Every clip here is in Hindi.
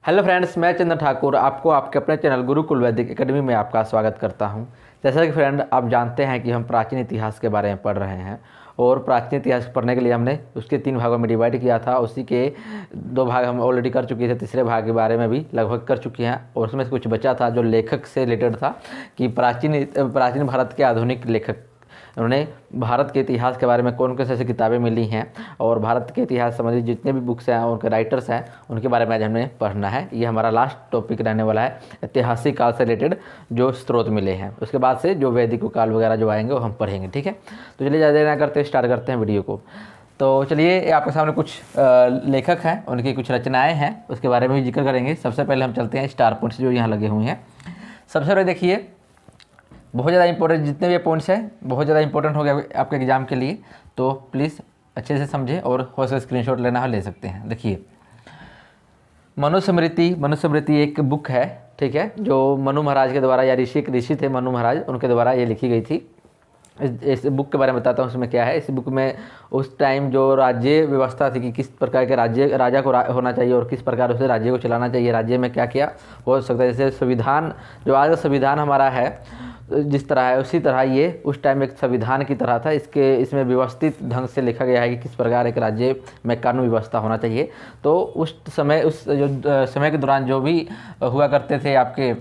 हेलो फ्रेंड्स, मैं चंद्र ठाकुर आपको आपके अपने चैनल गुरुकुल वैदिक एकेडमी में आपका स्वागत करता हूं। जैसा कि फ्रेंड आप जानते हैं कि हम प्राचीन इतिहास के बारे में पढ़ रहे हैं और प्राचीन इतिहास पढ़ने के लिए हमने उसके 3 भागों में डिवाइड किया था। उसी के 2 भाग हम ऑलरेडी कर चुके थे, तीसरे भाग के बारे में भी लगभग कर चुके हैं और उसमें से कुछ बचा था जो लेखक से रिलेटेड था कि प्राचीन भारत के आधुनिक लेखक उन्होंने भारत के इतिहास के बारे में कौन कौन सी ऐसी किताबें मिली हैं और भारत के इतिहास संबंधित जितने भी बुक्स हैं उनके राइटर्स हैं उनके बारे में आज हमें पढ़ना है। ये हमारा लास्ट टॉपिक रहने वाला है, ऐतिहासिक काल से रिलेटेड जो स्रोत मिले हैं। उसके बाद से जो वैदिक काल वगैरह जो आएंगे वो हम पढ़ेंगे, ठीक है। तो चलिए ज़्यादा देर ना करते स्टार्ट करते हैं वीडियो को। तो चलिए आपके सामने कुछ लेखक हैं, उनकी कुछ रचनाएँ हैं, उसके बारे में भी जिक्र करेंगे। सबसे पहले हम चलते हैं स्टार पॉइंट्स जो यहाँ लगे हुए हैं। सबसे पहले देखिए, बहुत ज़्यादा इंपॉर्टेंट जितने भी पॉइंट्स हैं बहुत ज़्यादा इंपॉर्टेंट हो गया आपके एग्जाम के लिए, तो प्लीज़ अच्छे से समझें और हो सके स्क्रीनशॉट लेना हो ले सकते हैं। देखिए, मनुस्मृति एक बुक है, ठीक है, जो मनु महाराज के द्वारा या ऋषि थे मनु महाराज, उनके द्वारा ये लिखी गई थी। इस बुक के बारे में बताता हूँ उसमें क्या है। इस बुक में उस टाइम जो राज्य व्यवस्था थी कि किस प्रकार के राजा को होना चाहिए और किस प्रकार उसे राज्य को चलाना चाहिए, राज्य में क्या क्या हो सकता है। जैसे संविधान, जो आज का संविधान हमारा है जिस तरह है, उसी तरह ये उस टाइम एक संविधान की तरह था। इसमें व्यवस्थित ढंग से लिखा गया है कि किस प्रकार एक राज्य में कानून व्यवस्था होना चाहिए। तो उस समय के दौरान जो भी हुआ करते थे आपके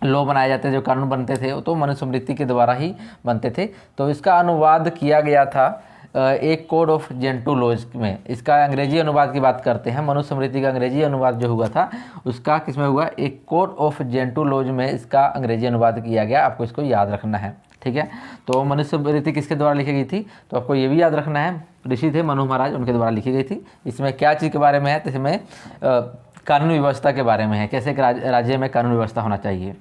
लॉ बनाए जाते थे, जो कानून बनते थे, तो मनुस्मृति के द्वारा ही बनते थे। तो इसका अनुवाद किया गया था एक कोड ऑफ जेंटू लॉज में। इसका अंग्रेजी अनुवाद की बात करते हैं, मनुस्मृति का अंग्रेजी अनुवाद जो हुआ था उसका किस में हुआ, एक कोड ऑफ जेंटू लॉज में इसका अंग्रेजी अनुवाद किया गया। आपको इसको याद रखना है, ठीक है। तो मनुस्मृति किसके द्वारा लिखी गई थी, तो आपको ये भी याद रखना है, ऋषि थे मनु महाराज, उनके द्वारा लिखी गई थी। इसमें क्या चीज़ के बारे में है, तो इसमें कानून व्यवस्था के बारे में है, कैसे एक राज्य में कानून व्यवस्था होना चाहिए।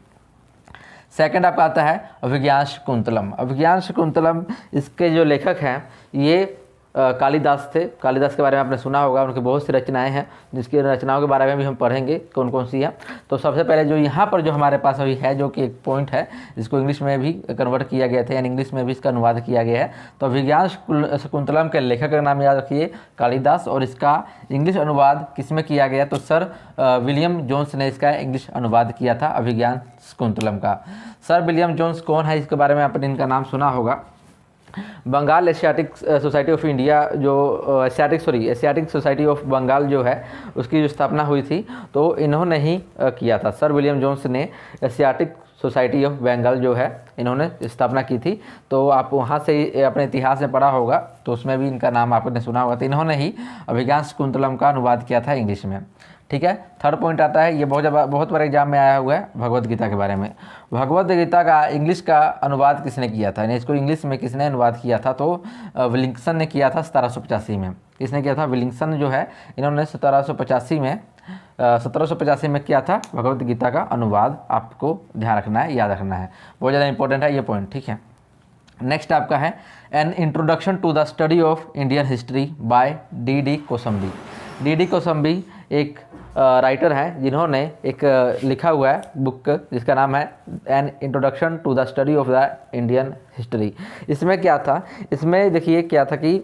सेकंड आपका आता है अभिज्ञान शाकुंतलम। अभिज्ञान शाकुंतलम इसके जो लेखक हैं ये कालिदास थे। कालिदास के बारे में आपने सुना होगा, उनकी बहुत सी रचनाएं हैं जिसकी रचनाओं के बारे में भी हम पढ़ेंगे कौन कौन सी हैं। तो सबसे पहले जो यहाँ पर जो हमारे पास अभी है, जो कि एक पॉइंट है जिसको इंग्लिश में भी कन्वर्ट किया गया था, यानी इंग्लिश में भी इसका अनुवाद किया गया है। तो अभिज्ञान शाकुंतलम के लेखक का नाम याद रखिए कालिदास, और इसका इंग्लिश अनुवाद किस में किया गया, तो सर विलियम जोन्स ने इसका इंग्लिश अनुवाद किया था अभिज्ञान शाकुंतलम का। सर विलियम जोन्स कौन है, इसके बारे में आपने इनका नाम सुना होगा। Bengal Asiatic society of India, जो एशियाटिक सोसाइटी ऑफ बंगाल जो है उसकी जो स्थापना हुई थी तो इन्होंने ही किया था। सर विलियम जोन्स ने एशियाटिक सोसाइटी ऑफ बंगाल जो है इन्होंने स्थापना की थी। तो आप वहाँ से अपने इतिहास में पढ़ा होगा तो उसमें भी इनका नाम आपने सुना होगा। तो इन्होंने ही अभिज्ञान शाकुंतलम का अनुवाद किया था इंग्लिश में, ठीक है। थर्ड पॉइंट आता है, ये बहुत बार एग्जाम में आया हुआ है, भगवद गीता के बारे में। भगवद गीता का इंग्लिश का अनुवाद किसने किया था, यानी इसको इंग्लिश में किसने अनुवाद किया था, तो विलिंगसन ने किया था 1785 में। किसने किया था, विलिंगसन जो है, इन्होंने 1785 में किया था भगवद गीता का अनुवाद। आपको ध्यान रखना है, याद रखना है, बहुत ज़्यादा इंपॉर्टेंट है ये पॉइंट, ठीक है। नेक्स्ट आपका है an introduction to the study of Indian history by D Kosambi. D Kosambi एक राइटर हैं जिन्होंने एक लिखा हुआ है बुक जिसका नाम है an introduction to the study of the Indian history. इसमें क्या था, इसमें देखिए क्या था कि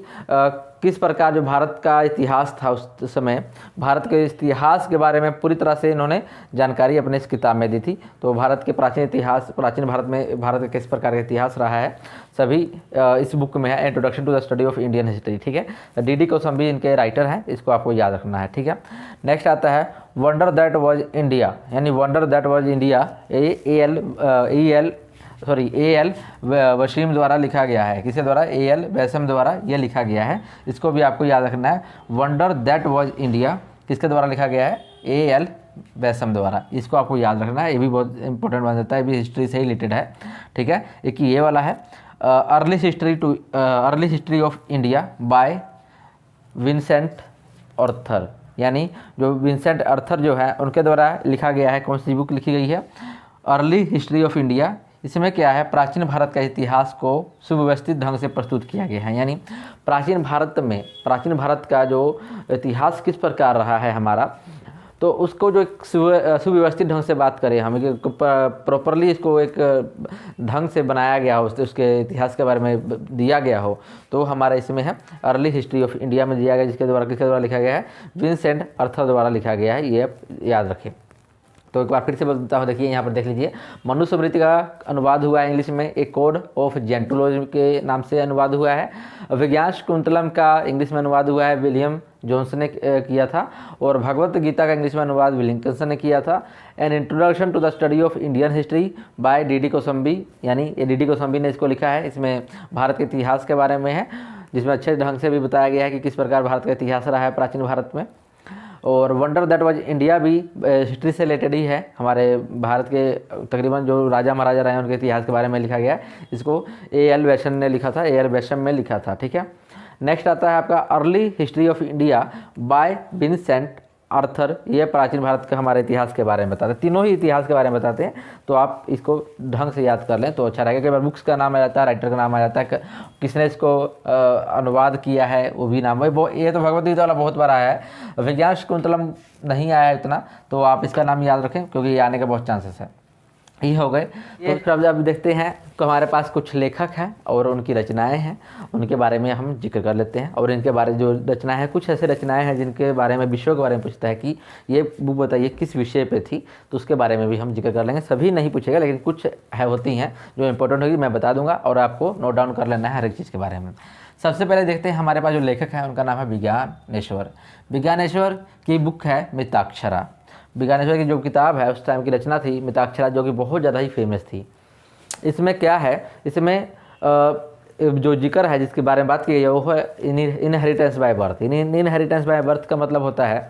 किस प्रकार जो भारत का इतिहास था उस समय, भारत के इतिहास के बारे में पूरी तरह से इन्होंने जानकारी अपने इस किताब में दी थी। तो भारत के प्राचीन भारत में भारत का किस प्रकार का इतिहास रहा है सभी इस बुक में है, introduction to the study of Indian history, ठीक है। डी कोसम्बी इनके राइटर हैं, इसको आपको याद रखना है, ठीक है। नेक्स्ट आता है वंडर दैट वाज इंडिया, यानी wonder that was India A L Basham द्वारा लिखा गया है। किसके द्वारा, ए एल वैसम द्वारा ये लिखा गया है। इसको भी आपको याद रखना है, वंडर दैट वाज इंडिया किसके द्वारा लिखा गया है, ए एल वैसम द्वारा। इसको आपको याद रखना है, ये भी बहुत इंपॉर्टेंट बन जाता है, ये भी हिस्ट्री से ही रिलेटेड है, ठीक है। एक ये वाला है early history of India by Vincent Arthur, यानी जो विंसेंट अर्थर जो है उनके द्वारा लिखा गया है। कौन सी बुक लिखी गई है, अर्ली हिस्ट्री ऑफ इंडिया। इसमें क्या है, प्राचीन भारत का इतिहास को सुव्यवस्थित ढंग से प्रस्तुत किया गया है, यानी प्राचीन भारत का जो इतिहास किस प्रकार रहा है हमारा, तो उसको जो एक सुव्यवस्थित ढंग से बात करें, हम प्रॉपरली इसको एक ढंग से बनाया गया हो, उसके इतिहास के बारे में दिया गया हो, तो हमारा इसमें है अर्ली हिस्ट्री ऑफ इंडिया में दिया गया, जिसके द्वारा किसके द्वारा लिखा गया है, विंसेंट अर्थर द्वारा लिखा गया है, ये आप याद रखें। तो एक बार फिर से बताता हूँ, देखिए यहाँ पर देख लीजिए, मनुस्मृति का अनुवाद हुआ है इंग्लिश में, एक कोड ऑफ जेंटोलॉजी के नाम से अनुवाद हुआ है। विज्ञान शाकुंतलम का इंग्लिश में अनुवाद हुआ है, विलियम जोन्स ने किया था। और भगवत गीता का इंग्लिश में अनुवाद विलिंगटन ने किया था। An introduction to the study of Indian history by D D Kosambi, यानी ये डी डी कोसम्बी ने इसको लिखा है। इसमें भारत के इतिहास के बारे में है, जिसमें अच्छे ढंग से भी बताया गया है कि किस प्रकार भारत का इतिहास रहा है प्राचीन भारत में। और वंडर दैट वाज इंडिया भी हिस्ट्री से रिलेटेड ही है, हमारे भारत के तकरीबन जो राजा महाराजा रहे हैं उनके इतिहास के बारे में लिखा गया है। इसको ए एल वैशन ने लिखा था, ए एल वैशम में लिखा था, ठीक है। नेक्स्ट आता है आपका early history of India by Vincent Arthur, ये प्राचीन भारत का हमारे इतिहास के बारे में बताते हैं, तीनों ही इतिहास के बारे में बताते हैं। तो आप इसको ढंग से याद कर लें तो अच्छा रहेगा। कई बार बुक्स का नाम आ जाता है, राइटर का नाम आ जाता है, किसने इसको अनुवाद किया है वो भी नाम है। वो ये तो भगवत गीता वाला बहुत बार आया है, विज्ञान शाकुंतलम नहीं आया है इतना, तो आप इसका नाम याद रखें क्योंकि ये आने का बहुत चांसेस है। ये हो गए। तो फिर अब देखते हैं तो हमारे पास कुछ लेखक हैं और उनकी रचनाएं हैं, उनके बारे में हम जिक्र कर लेते हैं। और इनके बारे जो रचनाएं हैं, कुछ ऐसे रचनाएं हैं जिनके बारे में विषयों के बारे में पूछता है कि ये बुक बताइए किस विषय पे थी, तो उसके बारे में भी हम जिक्र कर लेंगे। सभी नहीं पूछेगा, लेकिन कुछ है होती हैं जो इंपॉर्टेंट होगी, मैं बता दूंगा और आपको नोट डाउन कर लेना है हर एक चीज़ के बारे में। सबसे पहले देखते हैं हमारे पास जो लेखक है उनका नाम है विज्ञानेश्वर। विज्ञानेश्वर की बुक है मिताक्षरा। विज्ञानेश्वर की जो किताब है उस टाइम की रचना थी मिताक्षरा, जो कि बहुत ज़्यादा ही फेमस थी। इसमें क्या है, इसमें जो जिक्र है जिसके बारे में बात की गई है वो है inheritance by birth. Inheritance by birth का मतलब होता है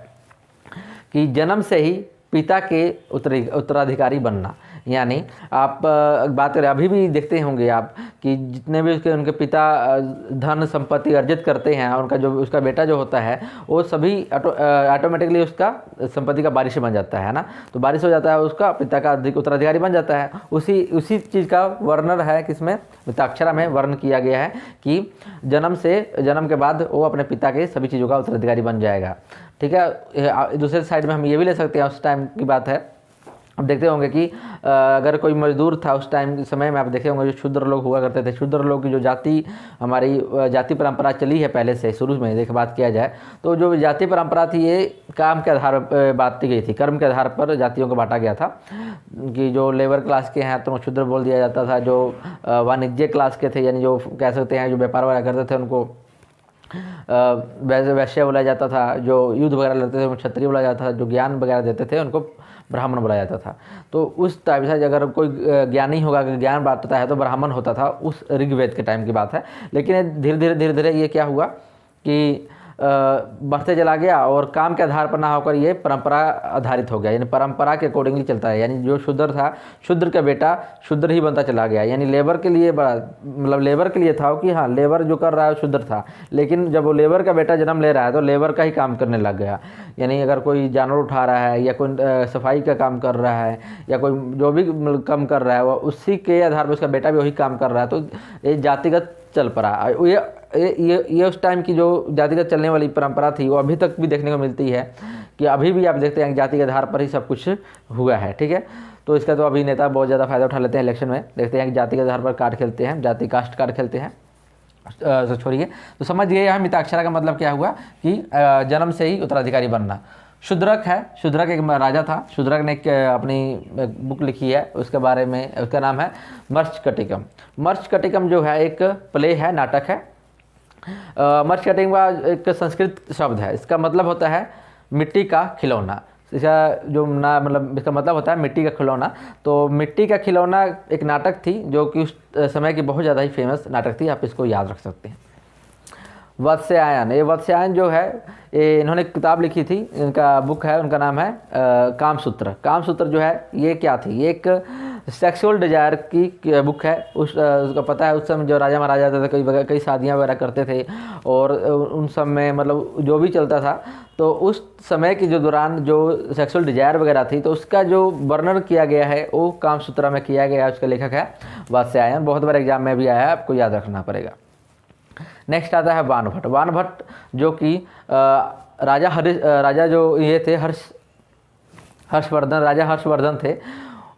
कि जन्म से ही पिता के उत्तराधिकारी बनना। यानी आप बात करें, अभी भी देखते होंगे आप कि जितने भी उनके पिता धन संपत्ति अर्जित करते हैं, उनका जो उसका बेटा जो होता है वो सभी ऑटोमेटिकली उसका संपत्ति का वारिस बन जाता है ना। तो वारिस हो जाता है, उसका पिता का उत्तराधिकारी बन जाता है। उसी चीज़ का वर्णन है किसमें, मिताक्षरा में वर्णन किया गया है कि जन्म के बाद वो अपने पिता के सभी चीज़ों का उत्तराधिकारी बन जाएगा, ठीक है। दूसरे साइड में हम ये भी ले सकते हैं, उस टाइम की बात है। अब देखते होंगे कि अगर कोई मजदूर था उस टाइम के समय में, आप देखे होंगे जो शूद्र लोग हुआ करते थे, शूद्र लोग की जो जाति हमारी जाति परंपरा चली है पहले से, शुरू में देख बात किया जाए तो जो जाति परंपरा थी ये काम के आधार पर बांटी गई थी, कर्म के आधार पर जातियों को बांटा गया था। कि जो लेबर क्लास के हैं तो शूद्र बोल दिया जाता था, जो वाणिज्य क्लास के थे यानी जो कह सकते हैं जो व्यापार वगैरह करते थे उनको वैश्य बोला जाता था, जो युद्ध वगैरह लड़ते थे उनको क्षत्रिय बोला जाता था, जो ज्ञान वगैरह देते थे उनको ब्राह्मण बोला जाता था। तो उस टाइप से अगर कोई ज्ञानी होगा, अगर ज्ञान बांटता है तो ब्राह्मण होता था, उस ऋग्वेद के टाइम की बात है। लेकिन धीरे धीरे ये क्या हुआ कि बढ़ते चला गया और काम के आधार पर ना होकर ये परंपरा आधारित हो गया, यानी परंपरा के अकॉर्डिंगली चलता है। यानी जो शूद्र था, शूद्र का बेटा शूद्र ही बनता चला गया। यानी लेबर के लिए बड़ा मतलब लेबर के लिए था कि हाँ लेबर जो कर रहा है शूद्र था, लेकिन जब वो लेबर का बेटा जन्म ले रहा है तो लेबर का ही काम करने लग गया। यानी अगर कोई जानवर उठा रहा है या कोई सफाई का काम कर रहा है या कोई जो भी काम कर रहा है वो उसी के आधार पर उसका बेटा भी वही काम कर रहा है। तो ये जातिगत चल पड़ा। ये उस टाइम की जो जातिगत चलने वाली परंपरा थी वो अभी तक भी देखने को मिलती है कि अभी भी आप देखते हैं कि जाति के आधार पर ही सब कुछ हुआ है, ठीक है। तो इसका तो अभी नेता बहुत ज़्यादा फायदा उठा लेते हैं इलेक्शन में, देखते हैं कि जाति के आधार पर कार्ड खेलते हैं, जाति कास्ट कार्ड खेलते हैं। तो छोड़िए, तो समझ गए यहाँ मिताक्षरा का मतलब क्या हुआ कि जन्म से ही उत्तराधिकारी बनना। शूद्रक है, शूद्रक एक राजा था, शूद्रक ने एक अपनी बुक लिखी है उसके बारे में, उसका नाम है मर्चकटिकम। मर्चकटिकम जो है एक प्ले है, नाटक है। मर्चकटिकम का एक संस्कृत शब्द है, इसका मतलब होता है मिट्टी का खिलौना। इसका जो ना मतलब इसका मतलब होता है मिट्टी का खिलौना। तो मिट्टी का खिलौना एक नाटक थी जो कि उस समय की बहुत ज़्यादा ही फेमस नाटक थी, आप इसको याद रख सकते हैं। वत्स्यायन, ये वत्स्यायन जो है ये इन्होंने किताब लिखी थी, इनका बुक है, उनका नाम है कामसूत्र। कामसूत्र जो है ये क्या थी, ये एक सेक्सुअल डिजायर की बुक है। उसका पता है उस समय जो राजा महाराजा थे कई शादियाँ वगैरह करते थे और उन सब में मतलब जो भी चलता था तो उस समय की जो दौरान जो सेक्सुअल डिजायर वगैरह थी तो उसका जो वर्णन किया गया है वो कामसूत्र में किया गया है। उसका लेखक है वत्स्यायन, बहुत बार एग्जाम में भी आया है, आपको याद रखना पड़ेगा। नेक्स्ट आता है बाणभट्ट। बाणभट्ट जो कि राजा जो ये थे हर्षवर्धन, राजा हर्षवर्धन थे,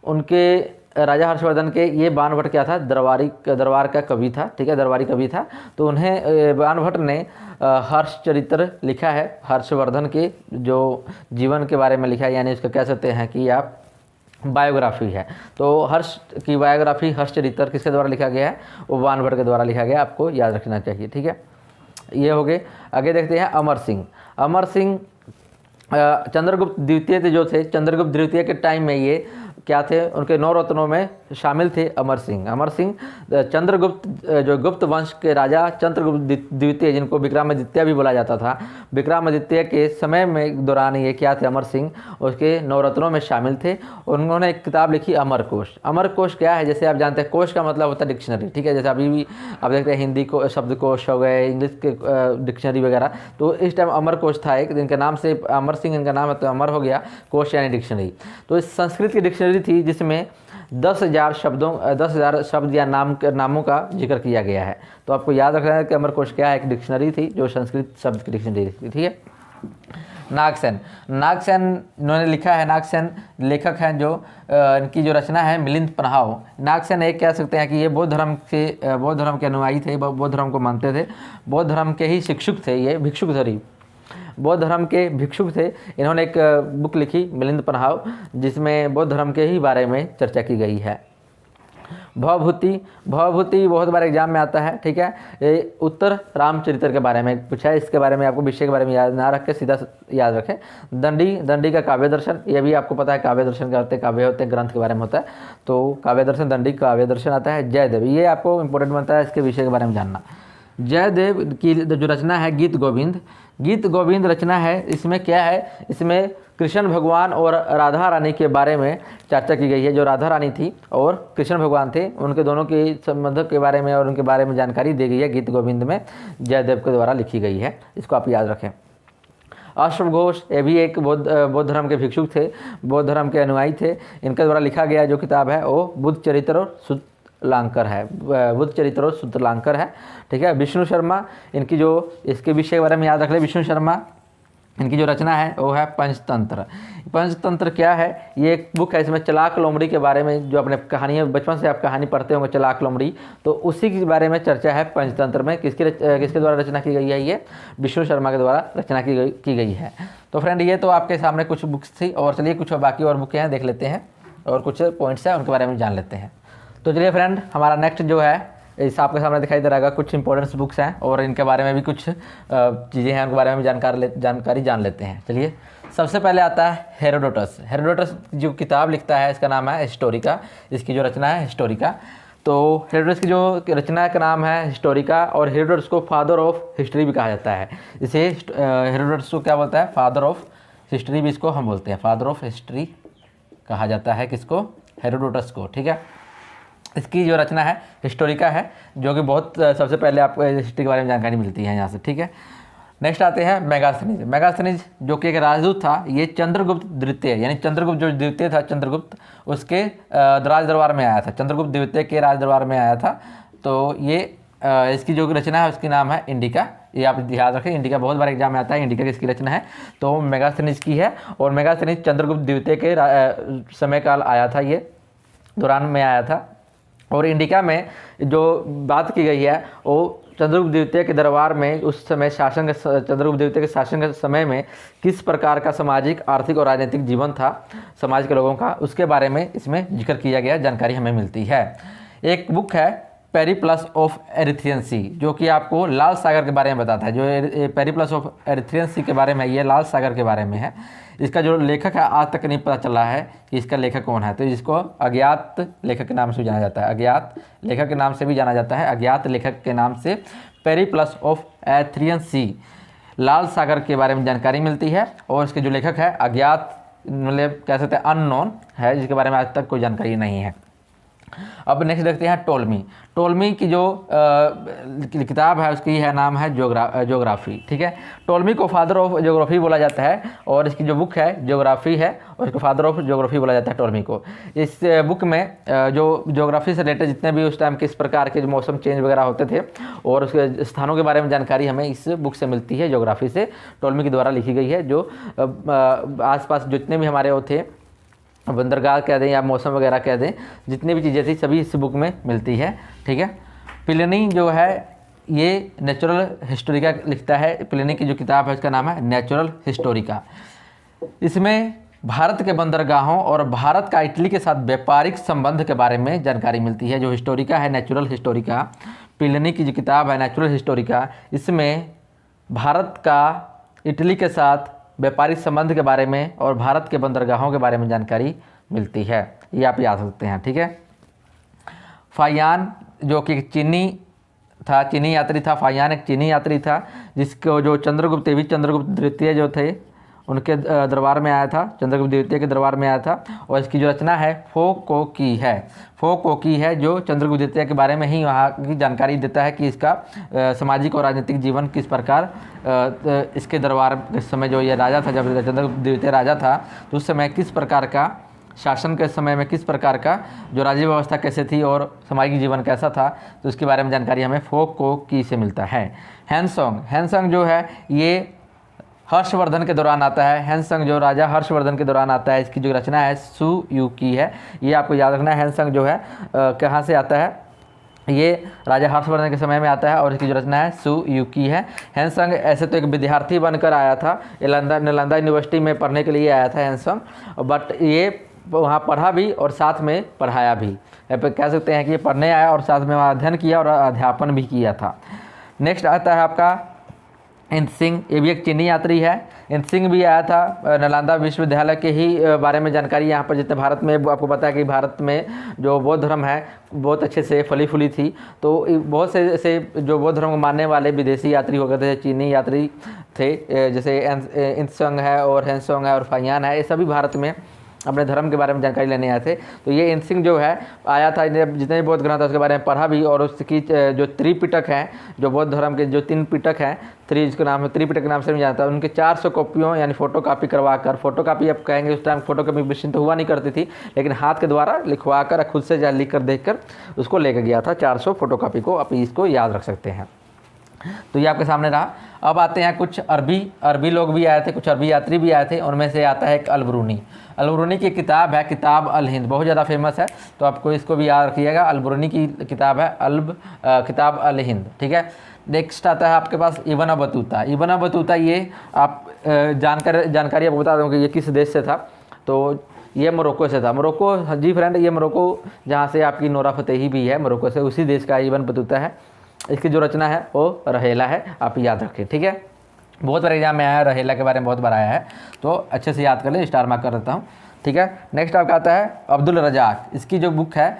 उनके राजा हर्षवर्धन के ये बाणभट्ट क्या था, दरबार का कवि था, ठीक है, दरबारी कवि था। तो उन्हें बाणभट्ट ने हर्षचरित्र लिखा है, हर्षवर्धन के जो जीवन के बारे में लिखा है, यानी उसका कह सकते हैं कि आप बायोग्राफी है। तो हर्ष की बायोग्राफी हर्षचरित्र किसके द्वारा लिखा गया है, वो बाणभट्ट के द्वारा लिखा गया, आपको याद रखना चाहिए, ठीक है। ये हो गए। आगे देखते हैं अमर सिंह। अमर सिंह चंद्रगुप्त द्वितीय जो थे, चंद्रगुप्त द्वितीय के टाइम में ये क्या थे, उनके 9 रत्नों में शामिल थे अमर सिंह। अमर सिंह चंद्रगुप्त जो गुप्त वंश के राजा चंद्रगुप्त द्वितीय, जिनको विक्रमादित्य भी बोला जाता था, विक्रमादित्य के समय में दौरान ये क्या थे, अमर सिंह उसके 9 रत्नों में शामिल थे। उन्होंने एक किताब लिखी अमर कोश। अमर कोश क्या है, जैसे आप जानते हैं कोश का मतलब होता है डिक्शनरी, ठीक है, जैसे अभी भी आप देखते हैं हिंदी को शब्दकोश हो गए, इंग्लिश के डिक्शनरी वगैरह। तो इस टाइम अमर कोश था एक, जिनके नाम से अमर सिंह इनका नाम है, तो अमर हो गया, कोश यानी डिक्शनरी। तो इस संस्कृत की डिक्शनरी थी जिसमें 10,000 शब्द या नामों का जिक्र किया गया है। तो आपको याद रखना है कि अमरकोश क्या है, एक डिक्शनरी थी जो संस्कृत शब्द की डिक्शनरी थी, ठीक है। नागसेन, नागसेन इन्होंने लिखा है, नागसेन लेखक हैं जो इनकी जो रचना है मिलिंद पन्हाव। नागसेन एक कह सकते हैं कि ये बौद्ध धर्म के अनुयायी थे, बौद्ध धर्म को मानते थे, बौद्ध धर्म के ही शिक्षक थे, ये भिक्षुक धरी बौद्ध धर्म के भिक्षुक थे। इन्होंने एक बुक लिखी मिलिंद पन्हाव, जिसमें बौद्ध धर्म के ही बारे में चर्चा की गई है। भवभूति बहुत बार एग्जाम में आता है, ठीक है। ये उत्तर रामचरित्र के बारे में पूछा है, इसके बारे में आपको विषय के बारे में याद ना रख के सीधा याद रखें। दंडी का काव्य दर्शन, ये भी आपको पता है, काव्य दर्शन क्या होते हैं, काव्य होते हैं, ग्रंथ के बारे में होता है, तो काव्य दर्शन, दंडी काव्य दर्शन आता है। जयदेव, ये आपको इंपॉर्टेंट बनता है इसके विषय के बारे में जानना। जयदेव की जो रचना है गीत गोविंद रचना है, इसमें क्या है, इसमें कृष्ण भगवान और राधा रानी के बारे में चर्चा की गई है। जो राधा रानी थी और कृष्ण भगवान थे, उनके दोनों के संबंध के बारे में और उनके बारे में जानकारी दी गई है, गीत गोविंद में जयदेव के द्वारा लिखी गई है, इसको आप याद रखें। अश्व घोष, ये भी एक बौद्ध धर्म के भिक्षुक थे, बौद्ध धर्म के अनुयायी थे। इनके द्वारा लिखा गया जो किताब है वो बुद्ध चरित्र और सूत्रलांकर है, बुद्ध चरित्र और सूत्रलांकर है, ठीक है। विष्णु शर्मा, इनकी जो इसके विषय के बारे में याद रख ले, विष्णु शर्मा इनकी जो रचना है वो है पंचतंत्र क्या है, ये एक बुक है, इसमें चलाक लोमड़ी के बारे में, जो अपने कहानियाँ बचपन से आप कहानी पढ़ते होंगे चलाक लोमड़ी, तो उसी के बारे में चर्चा है पंचतंत्र में। किसके द्वारा रचना की गई है, ये विष्णु शर्मा के द्वारा रचना की गई है। तो फ्रेंड ये तो आपके सामने कुछ बुक्स थी, और चलिए कुछ बाकी और बुकें हैं देख लेते हैं, और कुछ पॉइंट्स हैं उनके बारे में जान लेते हैं। तो चलिए फ्रेंड, हमारा नेक्स्ट जो है इस आपके सामने दिखाई दे रहा होगा, कुछ इंपॉर्टेंट बुक्स हैं और इनके बारे में भी कुछ चीज़ें हैं, उनके बारे में जानकारी जान लेते हैं। चलिए, सबसे पहले आता है हेरोडोटस जो किताब लिखता है, इसका नाम है हिस्टोरिका, इसकी जो रचना है हिस्टोरिका। तो हेरोडोटस की जो रचना का नाम है हिस्टोरिका, और हेरोडोटस को फादर ऑफ हिस्ट्री भी कहा जाता है। इसे हेरोडोटस को क्या बोलता है, फादर ऑफ हिस्ट्री भी इसको हम बोलते हैं, फादर ऑफ हिस्ट्री कहा जाता है किसको, हेरोडोटस को, ठीक है। इसकी जो रचना है हिस्टोरिका है, जो कि बहुत सबसे पहले आपको हिस्ट्री के बारे में जानकारी मिलती है यहाँ से, ठीक है। नेक्स्ट आते हैं मेगास्थनीज जो कि एक राजदूत था। ये चंद्रगुप्त द्वितीय, यानी चंद्रगुप्त जो द्वितीय था, चंद्रगुप्त उसके राज दरबार में आया था, चंद्रगुप्त द्वितीय के राज दरबार में आया था। तो ये इसकी जो रचना है उसकी नाम है इंडिका, ये आप याद रखें, इंडिका बहुत बार एग्जाम में आता है, इंडिका किसकी रचना है, तो मेगास्थनीज की है। और मेगास्थनीज चंद्रगुप्त द्वितीय के समय काल आया था, ये दौरान में आया था। और इंडिका में जो बात की गई है वो चंद्रगुप्त द्वितीय के दरबार में उस समय चंद्रगुप्त द्वितीय के शासन के समय में किस प्रकार का सामाजिक, आर्थिक और राजनीतिक जीवन था समाज के लोगों का, उसके बारे में इसमें जिक्र किया गया, जानकारी हमें मिलती है। एक बुक है पेरिप्लस ऑफ एरिथ्रियन सी, जो कि आपको लाल सागर के बारे में बताता है। जो पेरिप्लस ऑफ एरिथ्रियन सी के बारे में, ये लाल सागर के बारे में है। इसका जो लेखक है आज तक नहीं पता चला है कि इसका लेखक कौन है, तो इसको अज्ञात लेखक के नाम से जाना जाता है, अज्ञात लेखक के नाम से भी जाना जाता है, अज्ञात लेखक के नाम से पेरिप्लस ऑफ एरिथ्रियन सी, लाल सागर के बारे में जानकारी मिलती है। और इसके जो लेखक है अज्ञात, मतलब कह सकते हैं अननोन है, जिसके बारे में आज तक कोई जानकारी नहीं है। अब नेक्स्ट देखते हैं टोलमी की जो किताब है उसकी है नाम है ज्योग्राफी, ठीक है। टोलमी को फादर ऑफ ज्योग्राफी बोला जाता है, और इसकी जो बुक है ज्योग्राफी है, और इसको फादर ऑफ ज्योग्राफी बोला जाता है टोलमी को। इस बुक में जो ज्योग्राफी से रिलेटेड जितने भी उस टाइम किस प्रकार के मौसम चेंज वगैरह होते थे और उसके स्थानों के बारे में जानकारी हमें इस बुक से मिलती है, ज्योग्राफी से, टोलमी के द्वारा लिखी गई है। जो आसपास जितने भी हमारे वो थे बंदरगाह कह दें या मौसम वगैरह कह दें, जितनी भी चीज़ें थी सभी इस बुक में मिलती है। ठीक है, प्लिनी जो है ये नेचुरल हिस्टोरिका लिखता है। प्लिनी की जो किताब है उसका नाम है नेचुरल हिस्टोरिका। इसमें भारत के बंदरगाहों और भारत का इटली के साथ व्यापारिक संबंध के बारे में जानकारी मिलती है। जो हिस्टोरिका है नेचुरल हिस्टोरिका, प्लिनी की जो किताब है नेचुरल हिस्टोरिका, इसमें भारत का इटली के साथ व्यापारिक संबंध के बारे में और भारत के बंदरगाहों के बारे में जानकारी मिलती है। ये आप याद रखते हैं। ठीक है, फाहियान जो कि चीनी था, चीनी यात्री था। फाहियान एक चीनी यात्री था जिसको जो चंद्रगुप्त द्वितीय जो थे उनके दरबार में आया था, चंद्रगुप्त द्वितीय के दरबार में आया था। और इसकी जो रचना है फोको की है, फोको की है, जो चंद्रगुप्त द्वितीय के बारे में ही वहाँ की जानकारी देता है कि इसका सामाजिक और राजनीतिक जीवन किस प्रकार इसके दरबार के समय जो ये राजा था, जब चंद्रगुप्त द्वितीय राजा था तो उस समय किस प्रकार का शासन के समय में किस प्रकार का जो राज्य व्यवस्था कैसे थी और सामाजिक जीवन कैसा था, तो उसके बारे में जानकारी हमें फोको की से मिलता है। हैंसोंग जो है ये हर्षवर्धन के दौरान आता है। हैंसोंग जो राजा हर्षवर्धन के दौरान आता है। इसकी जो रचना है सु यू की है, ये आपको याद रखना है। हैंसोंग जो है कहाँ से आता है, ये राजा हर्षवर्धन के समय में आता है और इसकी जो रचना है सु यू की है। हैंसोंग ऐसे तो एक विद्यार्थी बनकर आया था, नालंदा यूनिवर्सिटी में पढ़ने के लिए आया था हैंसोंग, बट ये वहाँ पढ़ा भी और साथ में पढ़ाया भी। कह सकते हैं कि ये पढ़ने आया और साथ में वहाँ अध्ययन किया और अध्यापन भी किया था। नेक्स्ट आता है आपका इंत्सिंग, ये भी एक चीनी यात्री है। इंत्सिंग भी आया था, नालंदा विश्वविद्यालय के ही बारे में जानकारी यहाँ पर, जितने भारत में आपको पता है कि भारत में जो बौद्ध धर्म है बहुत अच्छे से फली फूली थी, तो बहुत से ऐसे जो बौद्ध धर्म को मानने वाले विदेशी यात्री हो गए थे, चीनी यात्री थे, जैसे इंत्सिंग है और हैंसोंग है और फाहियान है, ये सभी भारत में अपने धर्म के बारे में जानकारी लेने आए थे। तो ये इंत्सिंग जो है आया था, जितने भी बौद्ध ग्रंथ है उसके बारे में पढ़ा भी, और उसकी जो त्रिपिटक हैं, जो बौद्ध धर्म के जो 3 पिटक हैं, जिसका नाम है त्रिपिटक के नाम से भी जानता है, उनके 400 कॉपियों यानी फ़ोटो कापी करवा कर, फ़ोटो कापी आप कहेंगे उस टाइम फ़ोटो कापी मशीन तो हुआ नहीं करती थी, लेकिन हाथ के द्वारा लिखवा कर खुद से लिख कर देख कर उसको लेकर गया था 400 फ़ोटो कापी को। आप इसको याद रख सकते हैं। तो ये आपके सामने रहा। अब आते हैं कुछ अरबी लोग भी आए थे, कुछ अरबी यात्री भी आए थे। उनमें से आता है एक अलबरूनी की किताब है किताब अल हिंद, बहुत ज़्यादा फेमस है, तो आपको इसको भी याद रखिएगा। अलबरूनी की किताब है किताब अल हिंद। ठीक है, नेक्स्ट आता है आपके पास इब्न बतूता। ये आप जानकारी आपको बता दूँ कि ये किस देश से था, तो ये मोरक्को से था। मोरक्को, जी फ्रेंड, ये मोरक्को जहाँ से आपकी नोरा फतेही भी है, मोरक्को से, उसी देश का इब्न बतूता है। इसकी जो रचना है वो रहेला है, आप याद रखें। ठीक है, बहुत बार एग्जाम में आया है, रहेला के बारे में बहुत बार आया है, तो अच्छे से याद कर ले, स्टार मार्क कर देता हूँ। ठीक है, नेक्स्ट आपका आता है अब्दुल रजाक। इसकी जो बुक है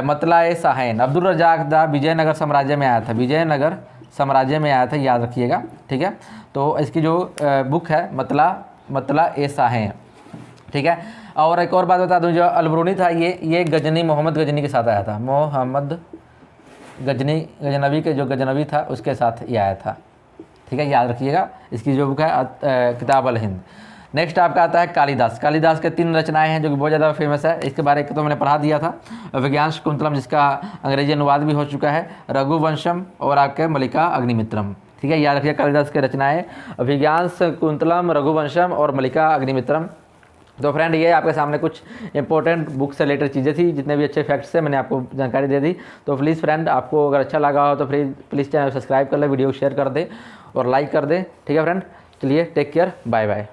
मतला साहैन। अब्दुल रजाक दा विजयनगर साम्राज्य में आया था, विजयनगर साम्राज्य में आया था, याद रखिएगा। ठीक है, तो इसकी जो बुक है मतला साहैन। ठीक है, और एक और बात बता दूँ, जो अलबरूनी था ये गजनी, मोहम्मद गजनी के साथ आया था। मोहम्मद गजनवी के जो गजनवी था उसके साथ ये आया था। ठीक है, याद रखिएगा। इसकी जो बुक है किताब अल हिंद। नेक्स्ट आपका आता है कालिदास के 3 रचनाएं हैं जो कि बहुत ज़्यादा फेमस है। इसके बारे में तो मैंने पढ़ा दिया था। विज्ञान शकुंतलम, जिसका अंग्रेजी अनुवाद भी हो चुका है, रघुवंशम और आपके मल्लिका अग्निमित्रम। ठीक है, याद रखिए कालिदास के रचनाएं विज्ञान शकुंतलम, रघुवंशम और मल्लिका अग्निमित्रम। तो फ्रेंड, ये आपके सामने कुछ इंपॉर्टेंट बुक से रिलेटेड चीज़ें थी, जितने भी अच्छे फैक्ट्स थे मैंने आपको जानकारी दे दी। तो प्लीज़ फ्रेंड, आपको अगर अच्छा लगा हो तो प्लीज़ चैनल सब्सक्राइब कर ले, वीडियो शेयर कर दे और लाइक कर दे। ठीक है फ्रेंड, चलिए टेक केयर, बाय बाय।